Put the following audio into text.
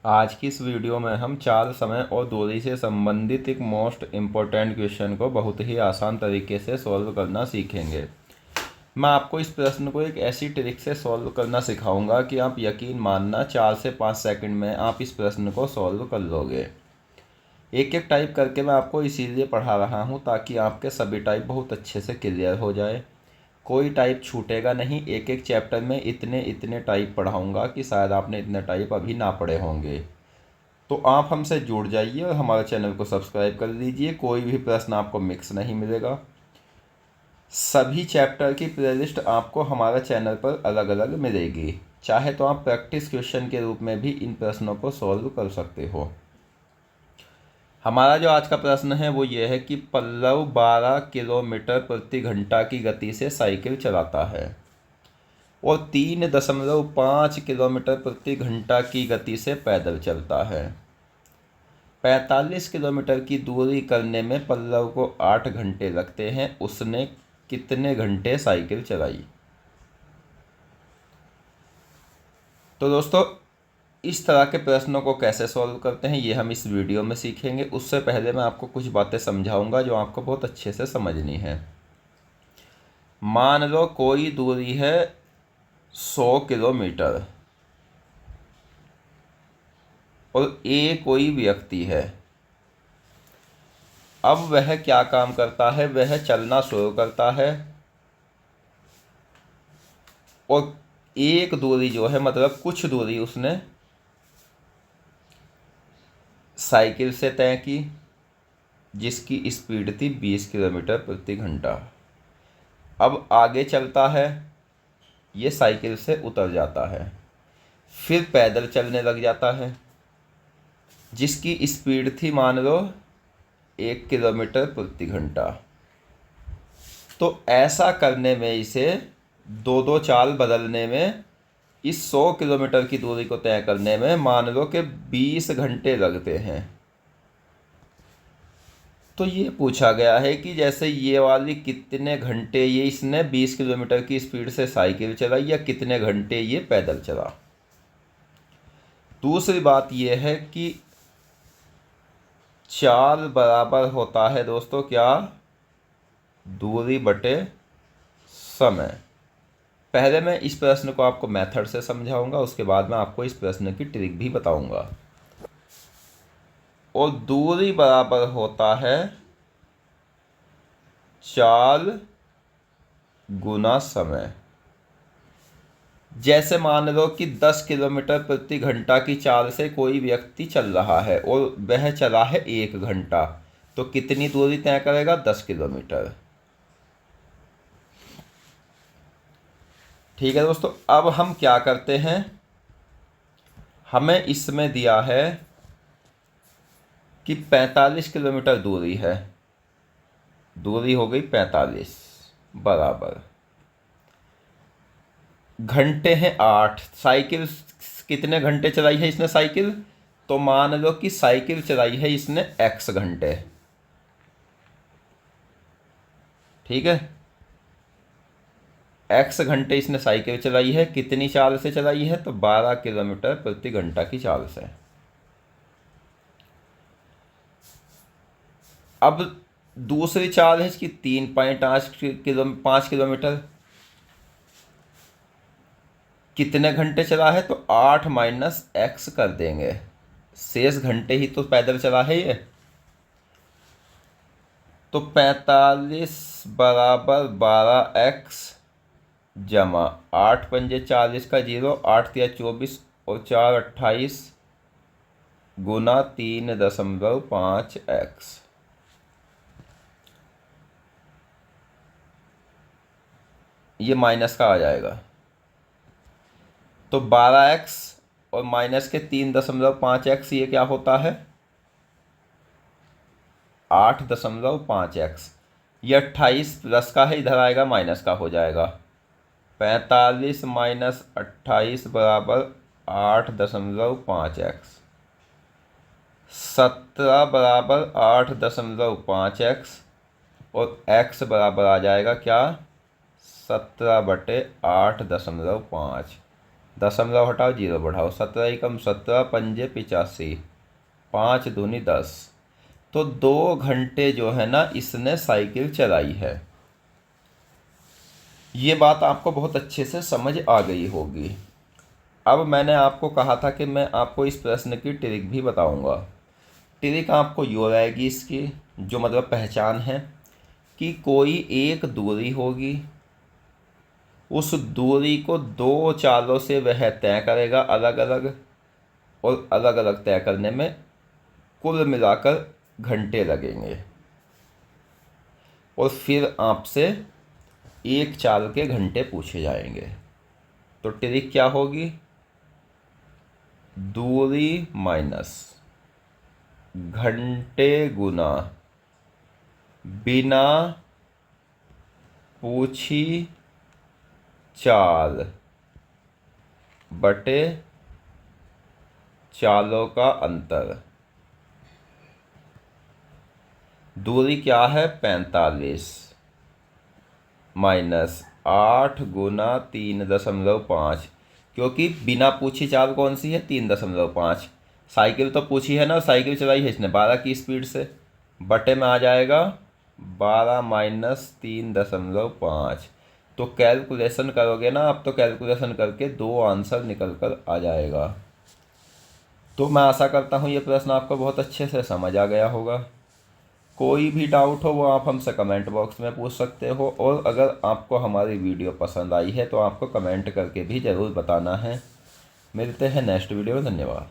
आज की इस वीडियो में हम चाल, समय और दूरी से संबंधित एक मोस्ट इम्पोर्टेंट क्वेश्चन को बहुत ही आसान तरीके से सॉल्व करना सीखेंगे। मैं आपको इस प्रश्न को एक ऐसी ट्रिक से सॉल्व करना सिखाऊंगा कि आप यकीन मानना 4 से 5 सेकंड में आप इस प्रश्न को सॉल्व कर लोगे। एक एक टाइप करके मैं आपको इसीलिए पढ़ा रहा हूँ ताकि आपके सभी टाइप बहुत अच्छे से क्लियर हो जाए। कोई टाइप छूटेगा नहीं। एक एक चैप्टर में इतने इतने टाइप पढ़ाऊँगा कि शायद आपने इतने टाइप अभी ना पढ़े होंगे। तो आप हमसे जुड़ जाइए और हमारे चैनल को सब्सक्राइब कर लीजिए। कोई भी प्रश्न आपको मिक्स नहीं मिलेगा। सभी चैप्टर की प्लेलिस्ट आपको हमारे चैनल पर अलग अलग मिलेगी। चाहे तो आप प्रैक्टिस क्वेश्चन के रूप में भी इन प्रश्नों को सॉल्व कर सकते हो। हमारा जो आज का प्रश्न है वो ये है कि पल्लव 12 किलोमीटर प्रति घंटा की गति से साइकिल चलाता है और 3.5 किलोमीटर प्रति घंटा की गति से पैदल चलता है। 45 किलोमीटर की दूरी करने में पल्लव को 8 घंटे लगते हैं। उसने कितने घंटे साइकिल चलाई? तो दोस्तों, इस तरह के प्रश्नों को कैसे सॉल्व करते हैं ये हम इस वीडियो में सीखेंगे। उससे पहले मैं आपको कुछ बातें समझाऊंगा जो आपको बहुत अच्छे से समझनी है। मान लो कोई दूरी है 100 किलोमीटर और ए कोई व्यक्ति है। अब वह क्या काम करता है? वह चलना शुरू करता है और एक दूरी जो है, मतलब कुछ दूरी उसने साइकिल से तय की जिसकी स्पीड थी 20 किलोमीटर प्रति घंटा। अब आगे चलता है, ये साइकिल से उतर जाता है, फिर पैदल चलने लग जाता है जिसकी स्पीड थी मान लो 1 किलोमीटर प्रति घंटा। तो ऐसा करने में इसे दो दो चाल बदलने में, इस 100 किलोमीटर की दूरी को तय करने में मान लो कि 20 घंटे लगते हैं। तो ये पूछा गया है कि जैसे ये वाली कितने घंटे ये इसने 20 किलोमीटर की स्पीड से साइकिल चलाई या कितने घंटे ये पैदल चला। दूसरी बात ये है कि चाल बराबर होता है दोस्तों क्या? दूरी बटे समय। पहले मैं इस प्रश्न को आपको मेथड से समझाऊंगा, उसके बाद मैं आपको इस प्रश्न की ट्रिक भी बताऊंगा। और दूरी बराबर होता है चाल गुना समय। जैसे मान लो कि 10 किलोमीटर प्रति घंटा की चाल से कोई व्यक्ति चल रहा है और वह चला है 1 घंटा, तो कितनी दूरी तय करेगा? 10 किलोमीटर। ठीक है दोस्तों, अब हम क्या करते हैं, हमें इसमें दिया है कि 45 किलोमीटर दूरी है। दूरी हो गई 45 बराबर घंटे हैं 8। साइकिल कितने घंटे चलाई है इसने साइकिल? तो मान लो कि साइकिल चलाई है इसने x घंटे। ठीक है, x घंटे इसने साइकिल चलाई है। कितनी चाल से चलाई है? तो 12 किलोमीटर प्रति घंटा की चाल से। अब दूसरी चाल है इसकी 5 किलोमीटर। कितने घंटे चला है? तो 8 माइनस एक्स कर देंगे। शेष घंटे ही तो पैदल चला है ये। तो 45 बराबर 12x जमा 8 पंजे 40 का 0, 8 या 24 और 4 28 गुना 3.5x। ये माइनस का आ जाएगा। तो 12x और माइनस के 3.5x, ये क्या होता है? 8.5x। ये 28 प्लस का है, इधर आएगा माइनस का हो जाएगा। 45 माइनस 28 बराबर 8.5x। 17 बराबर 8.5x और x बराबर आ जाएगा क्या? 17/8.5। दशमलव हटाओ, जीरो बढ़ाओ, 17 एकम 17, पंजे 85, 5 दूनी 10। तो 2 घंटे जो है ना इसने साइकिल चलाई है। ये बात आपको बहुत अच्छे से समझ आ गई होगी। अब मैंने आपको कहा था कि मैं आपको इस प्रश्न की ट्रिक भी बताऊंगा। ट्रिक आपको यो रहेगी इसकी, जो मतलब पहचान है, कि कोई एक दूरी होगी, उस दूरी को 2 चालों से वह तय करेगा अलग अलग, और अलग अलग तय करने में कुल मिलाकर घंटे लगेंगे, और फिर आपसे एक चाल के घंटे पूछे जाएंगे। तो ट्रिक क्या होगी? दूरी माइनस घंटे गुना बिना पूछी चाल बटे चालों का अंतर। दूरी क्या है? 45 माइनस 8 गुना 3.5, क्योंकि बिना पूछी चाल कौन सी है? 3.5। साइकिल तो पूछी है ना, साइकिल चलाई है इसने 12 की स्पीड से, बटे में आ जाएगा 12 माइनस 3.5। तो कैलकुलेशन करोगे ना आप, तो कैलकुलेशन करके 2 आंसर निकल कर आ जाएगा। तो मैं आशा करता हूँ ये प्रश्न आपको बहुत अच्छे से समझ आ गया होगा। कोई भी डाउट हो वो आप हमसे कमेंट बॉक्स में पूछ सकते हो, और अगर आपको हमारी वीडियो पसंद आई है तो आपको कमेंट करके भी ज़रूर बताना है। मिलते हैं नेक्स्ट वीडियो में। धन्यवाद।